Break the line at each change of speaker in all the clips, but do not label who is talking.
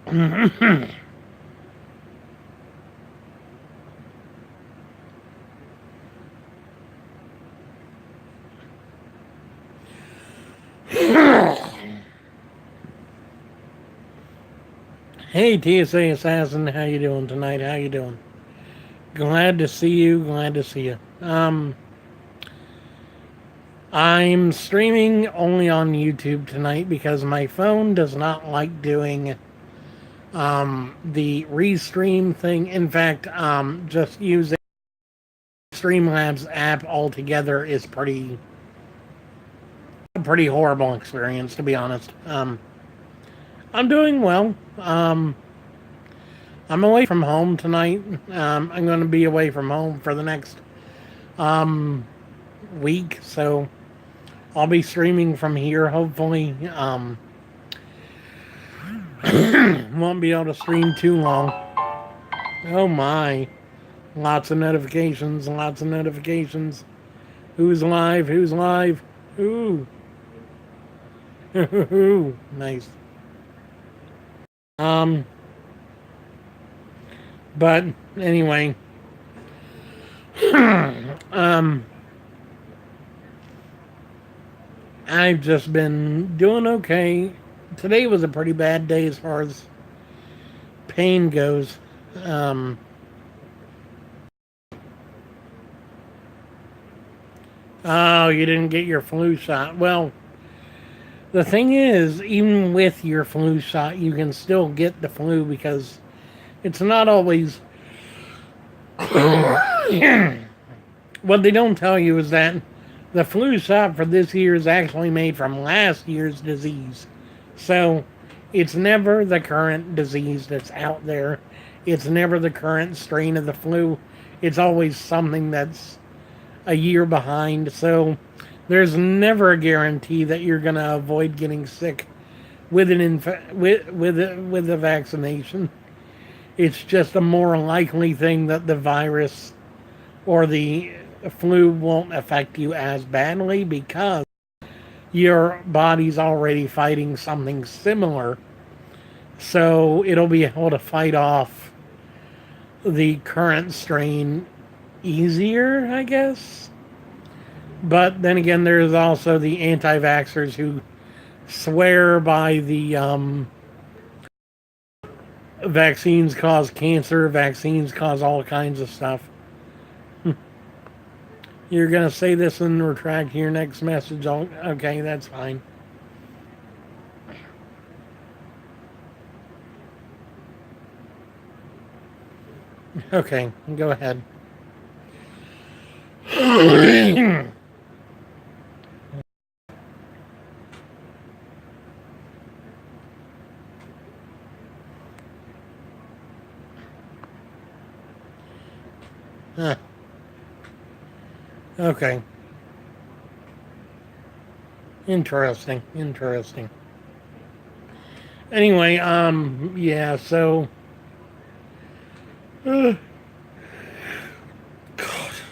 Hey TSA Assassin, how you doing tonight? How you doing? Glad to see you. Glad to see you. I'm streaming only on YouTube tonight because my phone does not like doing the restream thing. In fact, just using Streamlabs app altogether is a pretty horrible experience, to be honest. I'm doing well. I'm away from home tonight. I'm going to be away from home for the next um, week, so I'll be streaming from here. Hopefully, won't be able to stream too long. Oh my! Lots of notifications. Lots of notifications. Who's live? Who's live? Ooh, nice. Um, but anyway, um, I've just been doing okay. Today was a pretty bad day as far as pain goes. Um, oh, you didn't get your flu shot. Well, the thing is, even with your flu shot, you can still get the flu because it's not always. What they don't tell you is that the flu shot for this year is actually made from last year's disease. So it's never the current disease that's out there. It's never the current strain of the flu. It's always something that's a year behind. So there's never a guarantee that you're going to avoid getting sick with with a vaccination. It's just a more likely thing that the virus or the flu won't affect you as badly because your body's already fighting something similar. So it'll be able to fight off the current strain easier, I guess. But then again, there's also the anti vaxxers who swear by the vaccines cause cancer, vaccines cause all kinds of stuff. You're going to say this and retract your next message. Okay, that's fine. Okay, go ahead. Huh. Okay. Interesting. Interesting. Anyway, yeah, so uh,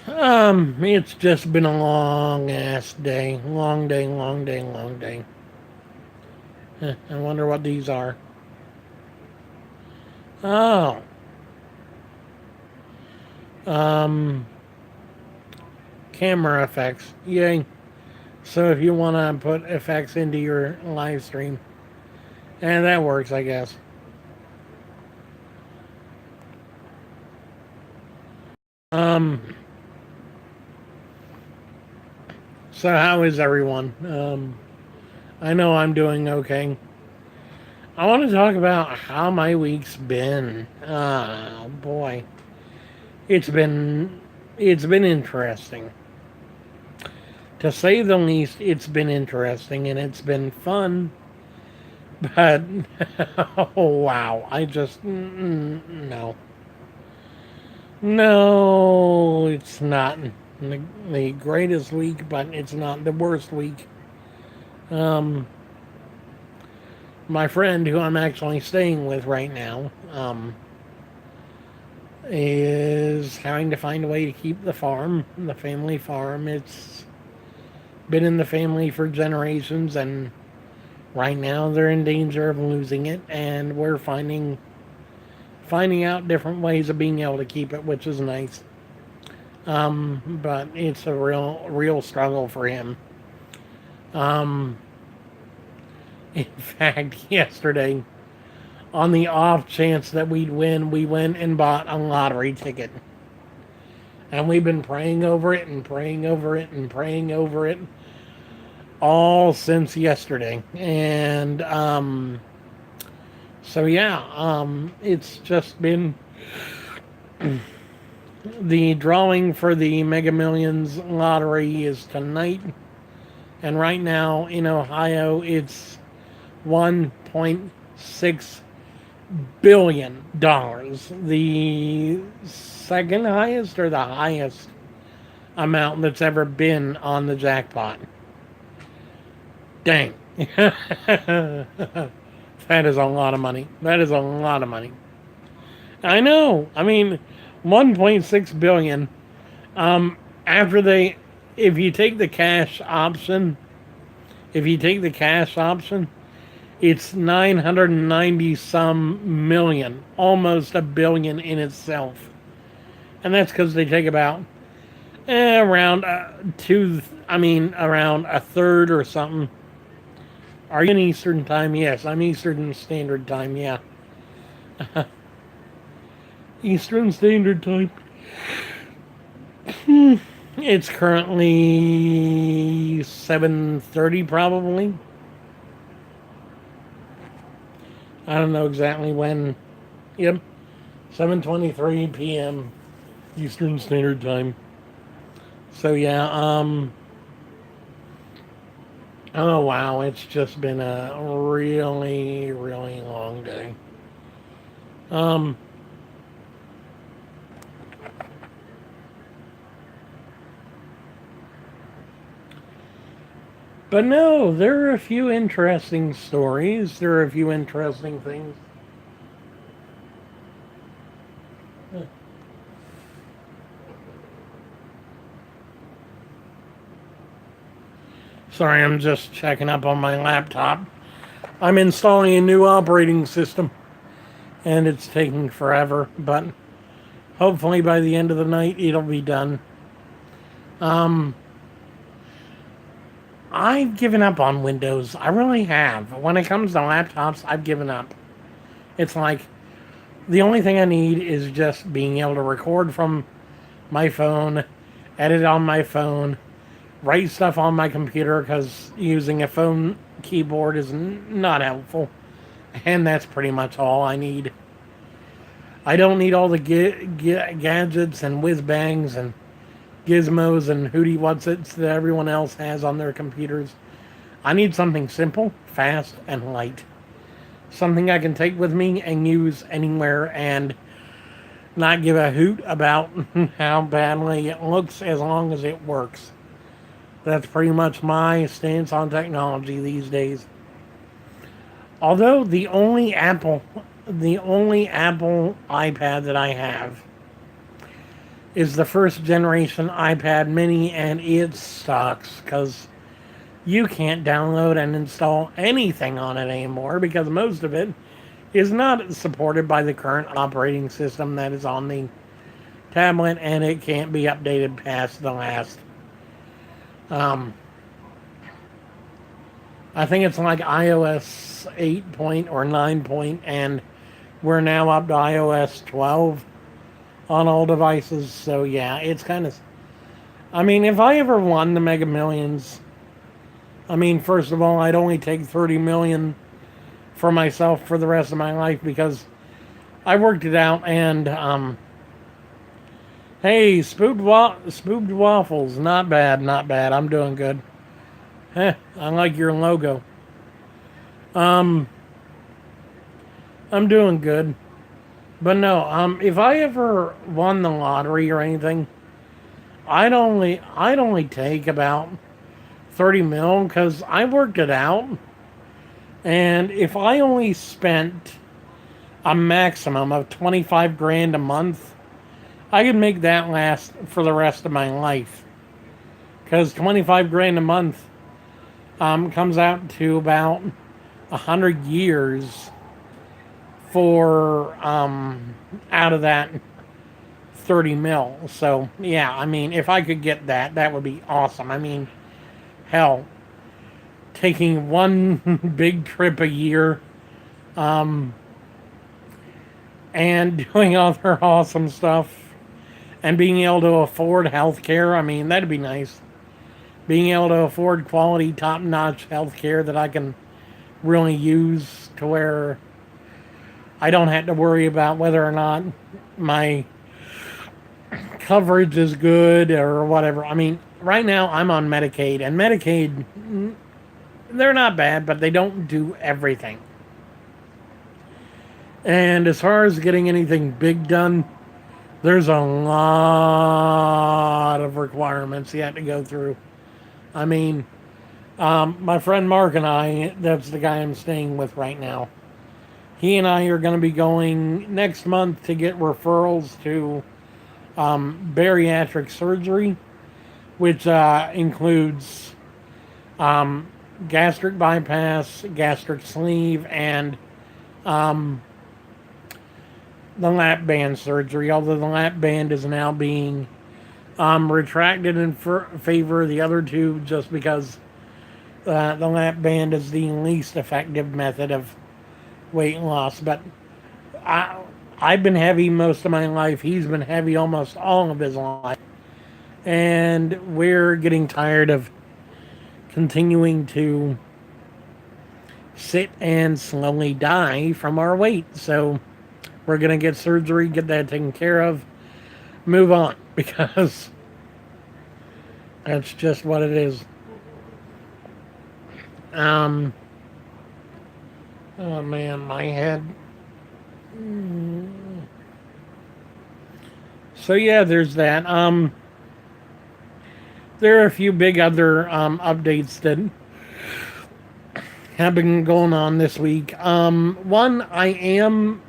it's just been a long ass day. Long day, long day, long day. I wonder what these are. Oh. Um Camera effects. Yay. So if you want to put effects into your live stream, and that works, I guess. Um. So how is everyone? I know I'm doing okay. I want to talk about how my week's been. Oh boy, it's been it's been interesting. To say the least, it's been interesting and it's been fun. But oh wow, I just no. No, it's not the greatest week, but it's not the worst week. Um, my friend, who I'm actually staying with right now, is trying to find a way to keep the farm, the family farm. It's been in the family for generations, and Right now, they're in danger of losing it, and we're finding out different ways of being able to keep it, which is nice. But it's a real struggle for him. Um, in fact, yesterday, on the off chance that we'd win, we went and bought a lottery ticket. And we've been praying over it and praying over it and praying over it all since yesterday. And so, yeah, it's just been the drawing for the Mega Millions lottery is tonight. And right now in Ohio, it's $1.6 billion. The second highest or the highest amount that's ever been on the jackpot. Dang. That is a lot of money. That is a lot of money. I know. I mean, 1.6 billion. After they, if you take the cash option, it's 990 some million, almost a billion in itself, and that's because they take about around around a third or something. Are you in Eastern Time? Yes, I'm Eastern Standard Time. Yeah. Eastern Standard Time. It's currently 7:30 probably. I don't know exactly when. Yep. 7:23 p.m. Eastern Standard Time. So yeah, oh wow, it's just been a really, really long day. But no, there are a few interesting stories. There are a few interesting things. Sorry, I'm just checking up on my laptop. I'm installing a new operating system, and it's taking forever, but hopefully by the end of the night it'll be done. I've given up on Windows. I really have. When it comes to laptops, I've given up. It's like the only thing I need is just being able to record from my phone, edit on my phone, write stuff on my computer because using a phone keyboard is not helpful. And that's pretty much all I need. I don't need all the gadgets and whiz bangs and gizmos and hooty what's its that everyone else has on their computers. I need something simple, fast, and light. Something I can take with me and use anywhere and not give a hoot about how badly it looks as long as it works. That's pretty much my stance on technology these days. Although the only Apple iPad that I have is the first generation iPad mini, and it sucks because you can't download and install anything on it anymore because most of it is not supported by the current operating system that is on the tablet, and it can't be updated past the last I think it's like iOS 8 point or 9 point, and we're now up to iOS 12 on all devices. So yeah, it's kind of, I mean, if I ever won the Mega Millions, I mean, first of all, I'd only take 30 million for myself for the rest of my life because I worked it out. And hey, spooked waffles, not bad, not bad. I'm doing good. I like your logo. I'm doing good. But no, if I ever won the lottery or anything, I'd only take about 30 mil because I worked it out. And if I only spent a maximum of 25 grand a month, I could make that last for the rest of my life. Because 25 grand a month comes out to about 100 years for out of that 30 mil. So yeah, I mean, if I could get that, that would be awesome. I mean, hell, taking one big trip a year, um, and doing other awesome stuff, and being able to afford health care. I mean, that'd be nice. Being able to afford quality, top notch health care that I can really use to where I don't have to worry about whether or not my coverage is good or whatever. I mean, right now I'm on Medicaid, and Medicaid, they're not bad, but they don't do everything. And as far as getting anything big done, there's a lot of requirements you have to go through. I mean, my friend Mark and I, that's the guy I'm staying with right now, he and I are going to be going next month to get referrals to bariatric surgery, which includes gastric bypass, gastric sleeve, and um, the lap band surgery. Although the lap band is now being retracted in favor of the other two, just because the lap band is the least effective method of weight loss. But I've been heavy most of my life. He's been heavy almost all of his life. And we're getting tired of continuing to sit and slowly die from our weight. So we're going to get surgery, get that taken care of, move on, because that's just what it is. Oh man, my head. So yeah, there's that. There are a few big other updates that have been going on this week. One, I am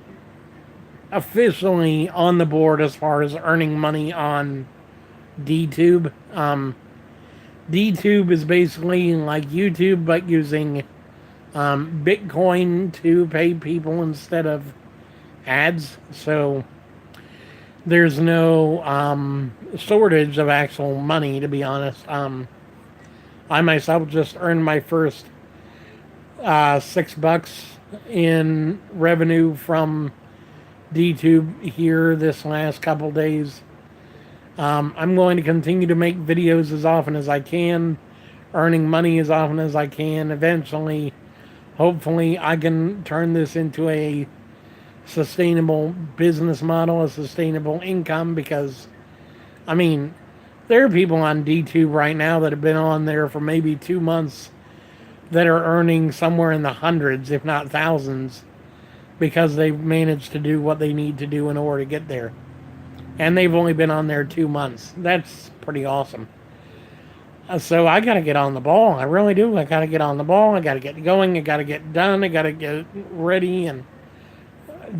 officially on the board as far as earning money on DTube. DTube is basically like YouTube, but using Bitcoin to pay people instead of ads. So there's no shortage of actual money, to be honest. I myself just earned my first $6 in revenue from DTube here this last couple days. I'm going to continue to make videos as often as I can, earning money as often as I can. Eventually, hopefully, I can turn this into a sustainable business model, a sustainable income, because, I mean, there are people on DTube right now that have been on there for maybe 2 months that are earning somewhere in the hundreds, if not thousands, because they've managed to do what they need to do in order to get there. And they've only been on there 2 months. That's pretty awesome. So I got to get on the ball. I really do. I got to get on the ball. I got to get going. I got to get done. I got to get ready and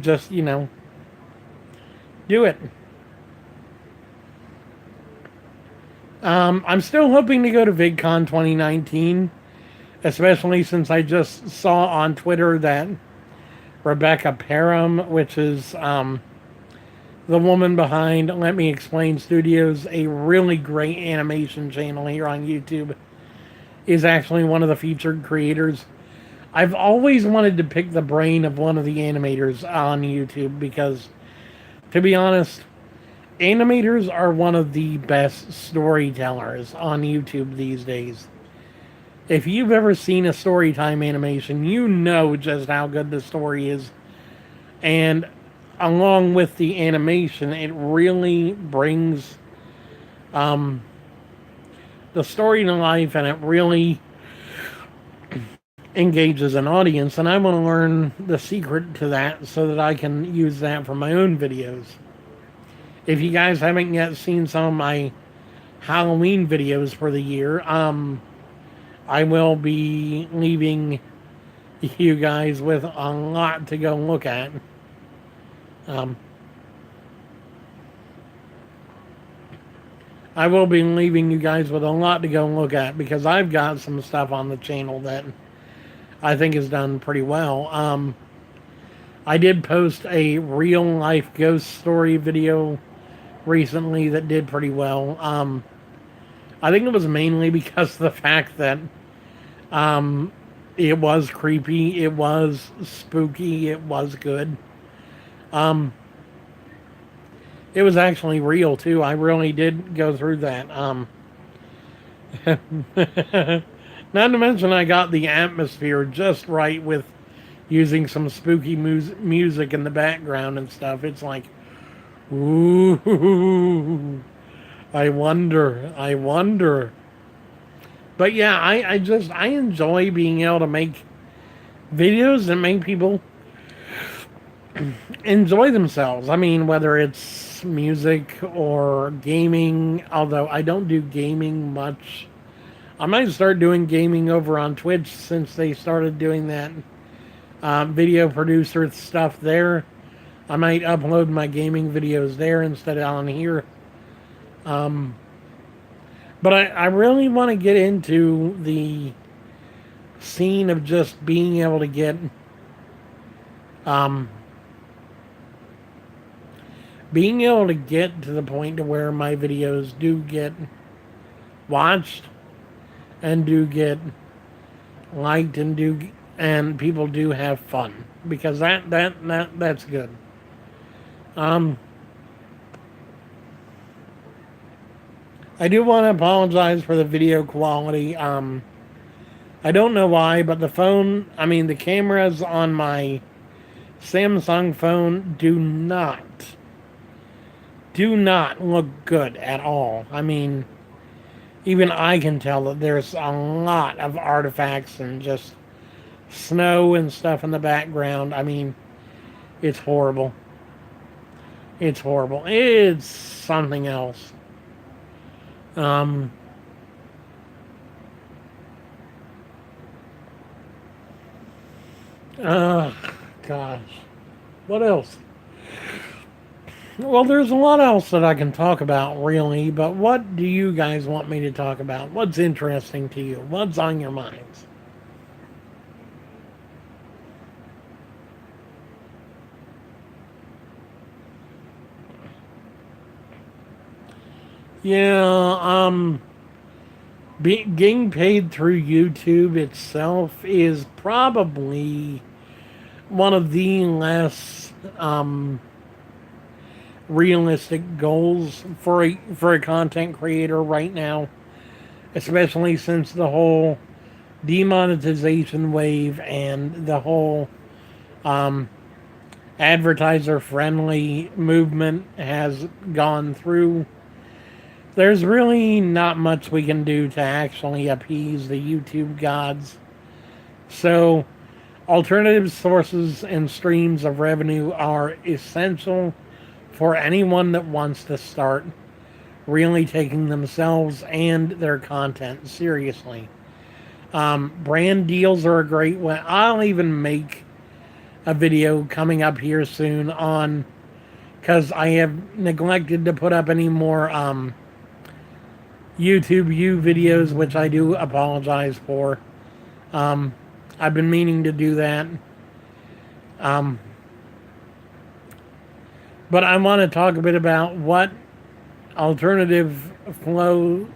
just, do it. I'm still hoping to go to VidCon 2019, especially since I just saw on Twitter that Rebecca Parham, which is the woman behind Let Me Explain Studios, a really great animation channel here on YouTube, is actually one of the featured creators. I've always wanted to pick the brain of one of the animators on YouTube because, to be honest, animators are one of the best storytellers on YouTube these days. If you've ever seen a storytime animation, you know just how good the story is. And along with the animation, it really brings the story to life, and it really engages an audience. And I want to learn the secret to that so that I can use that for my own videos. If you guys haven't yet seen some of my Halloween videos for the year, I will be leaving you guys with a lot to go look at. I will be leaving you guys with a lot to go look at because I've got some stuff on the channel that I think has done pretty well. I did post a real life ghost story video recently that did pretty well. I think it was mainly because of the fact that um, it was creepy, it was spooky, it was good. Um, it was actually real too. I really did go through that. Not to mention, I got the atmosphere just right with using some spooky music in the background and stuff. It's like, ooh, I wonder, I wonder. But yeah, I enjoy being able to make videos that make people enjoy themselves. I mean, whether it's music or gaming, although I don't do gaming much. I might start doing gaming over on Twitch since they started doing that video producer stuff there. I might upload my gaming videos there instead of on here. Um, but I really want to get into the scene of just being able to get um, being able to get to the point to where my videos do get watched and do get liked and people do have fun, because that's good. Um, I do want to apologize for the video quality. I don't know why, but the cameras on my Samsung phone do not look good at all. I mean, even I can tell that there's a lot of artifacts and just snow and stuff in the background. I mean, it's horrible. It's horrible. It's something else. Um, gosh. What else? Well, there's a lot else that I can talk about, really, but what do you guys want me to talk about? What's interesting to you? What's on your minds? Yeah, getting paid through YouTube itself is probably one of the less realistic goals for a content creator right now, especially since the whole demonetization wave and the whole um, advertiser friendly movement has gone through. There's really not much we can do to actually appease the YouTube gods. So, alternative sources and streams of revenue are essential for anyone that wants to start really taking themselves and their content seriously. Brand deals are a great way. I'll even make a video coming up here soon on, because I have neglected to put up any more YouTube U videos, which I do apologize for. I've been meaning to do that. Um, but I want to talk a bit about alternative flow,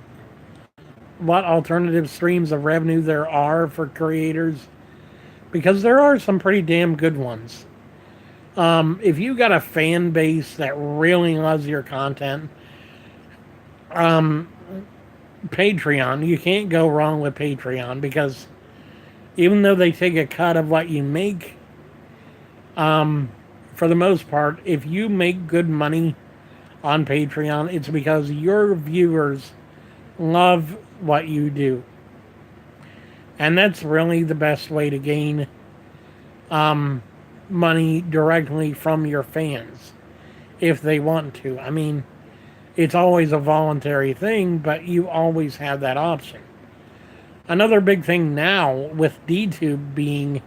what alternative streams of revenue there are for creators, because there are some pretty damn good ones. If you got a fan base that really loves your content, Patreon, you can't go wrong with Patreon, because even though they take a cut of what you make, for the most part, if you make good money on Patreon, it's because your viewers love what you do. And that's really the best way to gain money directly from your fans, if they want to. I mean, it's always a voluntary thing, but you always have that option. Another big thing now, with DTube being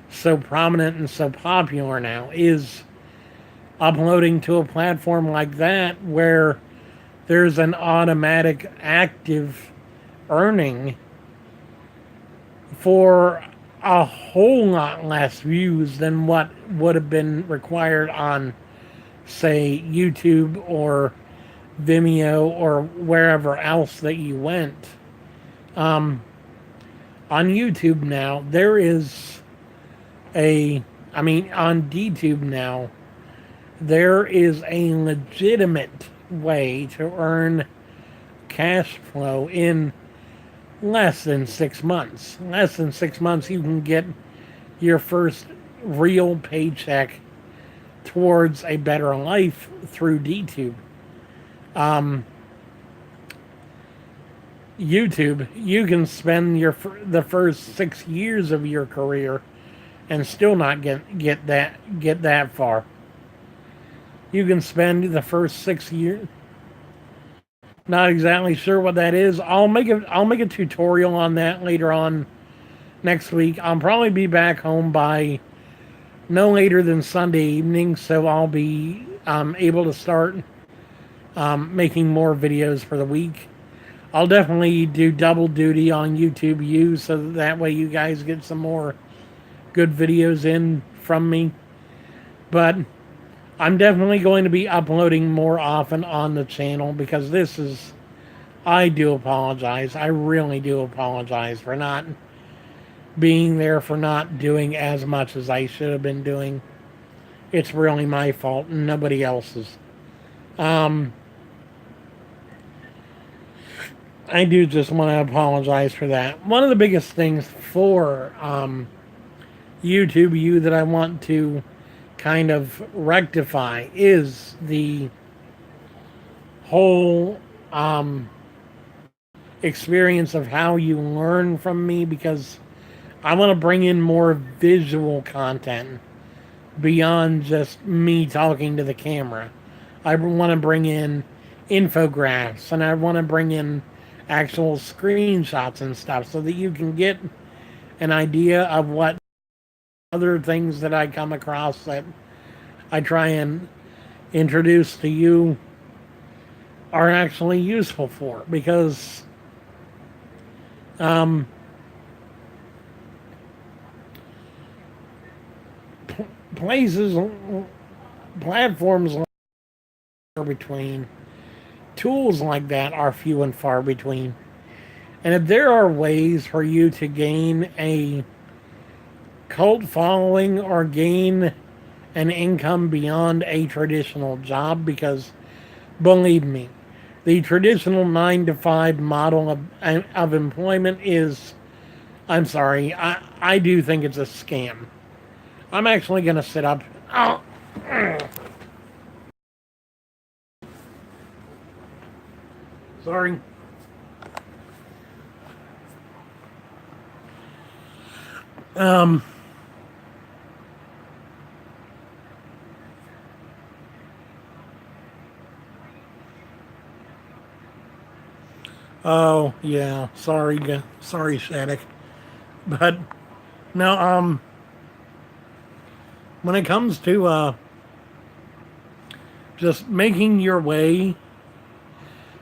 so prominent and so popular now, is uploading to a platform like that where there's an automatic active earning for a whole lot less views than what would have been required on, say, YouTube or Vimeo or wherever else that you went. Um, on YouTube now, there is on DTube now, there is a legitimate way to earn cash flow in less than 6 months. Less than 6 months, you can get your first real paycheck towards a better life through DTube. Um, YouTube, you can spend the first 6 years of your career and still not get that far. You can spend the first 6 years. Not exactly sure what that is. I'll make a tutorial on that later on next week. I'll probably be back home by no later than Sunday evening, so I'll be able to start making more videos for the week. I'll definitely do double duty on YouTube U, so that way you guys get some more good videos in from me. But I'm definitely going to be uploading more often on the channel because I do apologize. I really do apologize for not being there, for not doing as much as I should have been doing. It's really my fault and nobody else's. I do just want to apologize for that. One of the biggest things for YouTube U that I want to kind of rectify is the whole experience of how you learn from me, because I want to bring in more visual content beyond just me talking to the camera. I want to bring in infographics and I want to bring in actual screenshots and stuff so that you can get an idea of what other things that I come across that I try and introduce to you are actually useful for, because platforms are between. Tools like that are few and far between. And if there are ways for you to gain a cult following or gain an income beyond a traditional job, because believe me, the traditional 9 to 5 model of employment is, I'm sorry, I do think it's a scam. I'm actually going to sit up. Oh. Sorry. Oh, yeah. Sorry, Shattuck. But, no, when it comes to, just making your way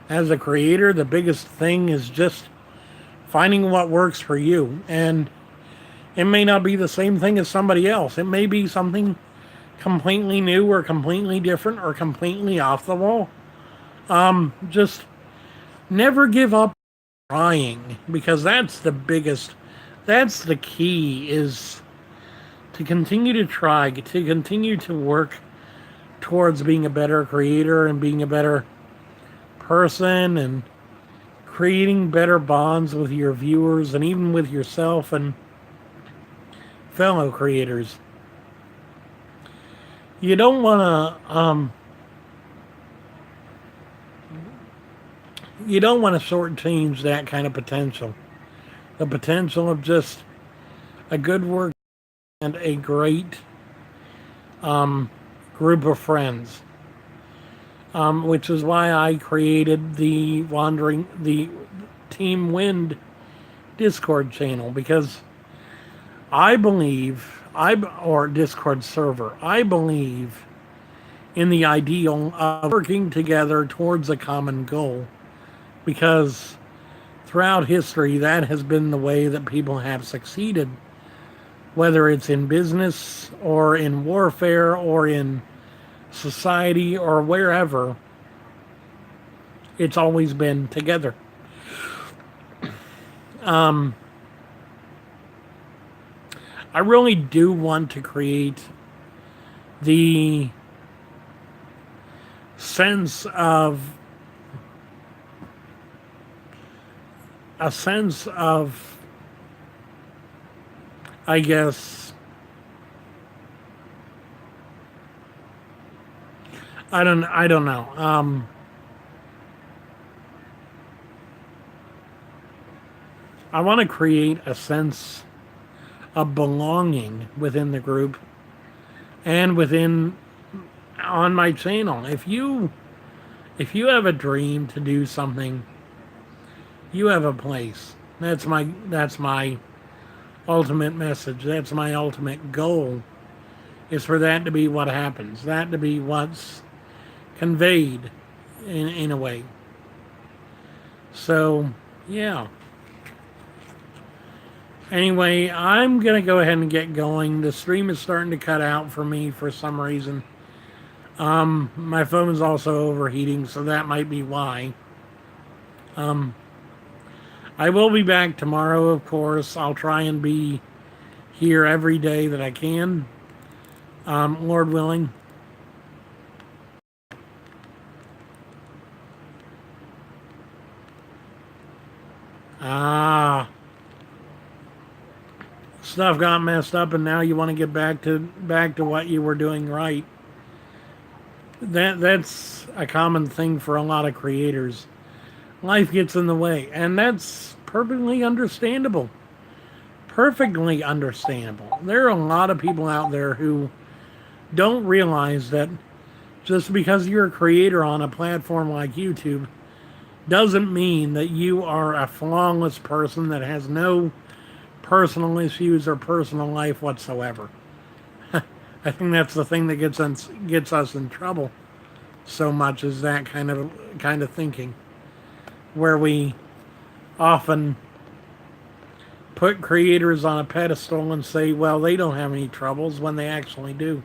as a creator, the biggest thing is just finding what works for you. And it may not be the same thing as somebody else. It may be something completely new or completely different or completely off the wall. Just never give up trying, because that's the key, is to continue to try, to continue to work towards being a better creator and being a better person and creating better bonds with your viewers and even with yourself and fellow creators. You don't want to shortchange that kind of potential. The potential of just a good work and a great group of friends. Which is why I created the Team Wind Discord channel, because I believe, or Discord server, I believe in the ideal of working together towards a common goal, because throughout history that has been the way that people have succeeded. whether it's in business or in warfare or in society or wherever, it's always been together. I really do want to create the sense of I guess I don't know. I want to create a sense of belonging within the group and within on my channel. If you have a dream to do something, you have a place. That's my ultimate message. That's my ultimate goal. Is for that to be what happens. That to be what's conveyed in a way. So, yeah. Anyway, I'm going to go ahead and get going. The stream is starting to cut out for me for some reason. My phone is also overheating, so that might be why. I will be back tomorrow, of course. I'll try and be here every day that I can, Lord willing. Stuff got messed up, and now you want to get back to what you were doing right. That's a common thing for a lot of creators. Life gets in the way, and that's perfectly understandable. Perfectly understandable. There are a lot of people out there who don't realize that just because you're a creator on a platform like YouTube doesn't mean that you are a flawless person that has no personal issues or personal life whatsoever. I think that's the thing that gets us in trouble so much, is that kind of thinking, where we often put creators on a pedestal and say, well, they don't have any troubles, when they actually do.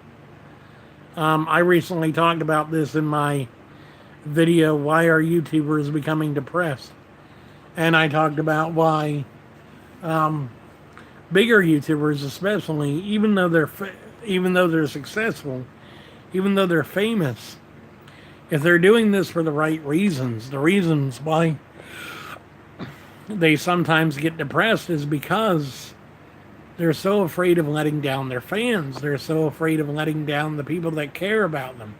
I recently talked about this in my video, Why Are YouTubers Becoming Depressed? And I talked about why bigger YouTubers especially, even though they're successful, even though they're famous, if they're doing this for the right reasons, the reasons why they sometimes get depressed is because they're so afraid of letting down their fans. They're so afraid of letting down the people that care about them,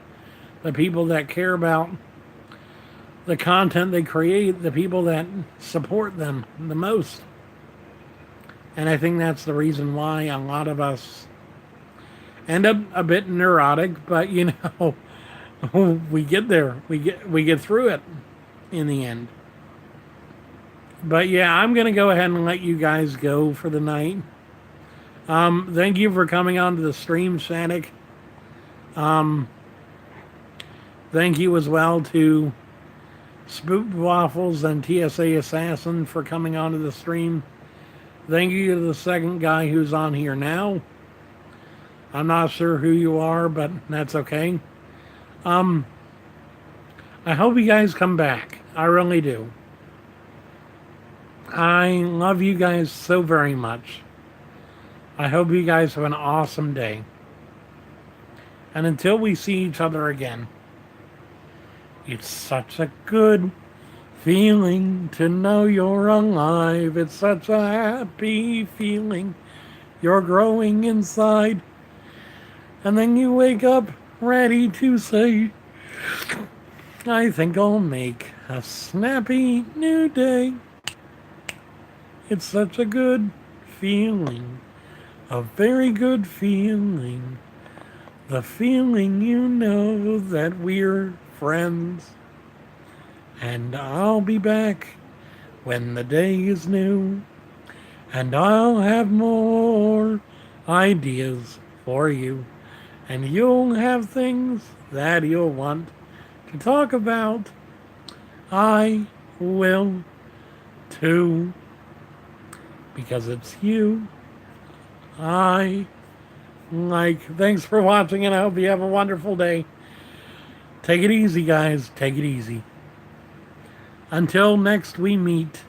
the people that care about the content they create, the people that support them the most. And I think that's the reason why a lot of us end up a bit neurotic, but you know, we get there. We get through it in the end. But yeah, I'm going to go ahead and let you guys go for the night. Thank you for coming on to the stream, Shannick. Thank you as well to Spooked Waffles and TSA Assassin for coming onto the stream. Thank you to the second guy who's on here now. I'm not sure who you are, but that's okay. I hope you guys come back. I really do. I love you guys so very much. I hope you guys have an awesome day. And until we see each other again, it's such a good feeling to know you're alive. It's such a happy feeling. You're growing inside. And then you wake up ready to say, I think I'll make a snappy new day. It's such a good feeling. A very good feeling. The feeling you know that we're friends. And I'll be back when the day is new. And I'll have more ideas for you. And you'll have things that you'll want to talk about. I will too. Because it's you Thanks for watching, and I hope you have a wonderful day. Take it easy, guys. Take it easy. Until next we meet.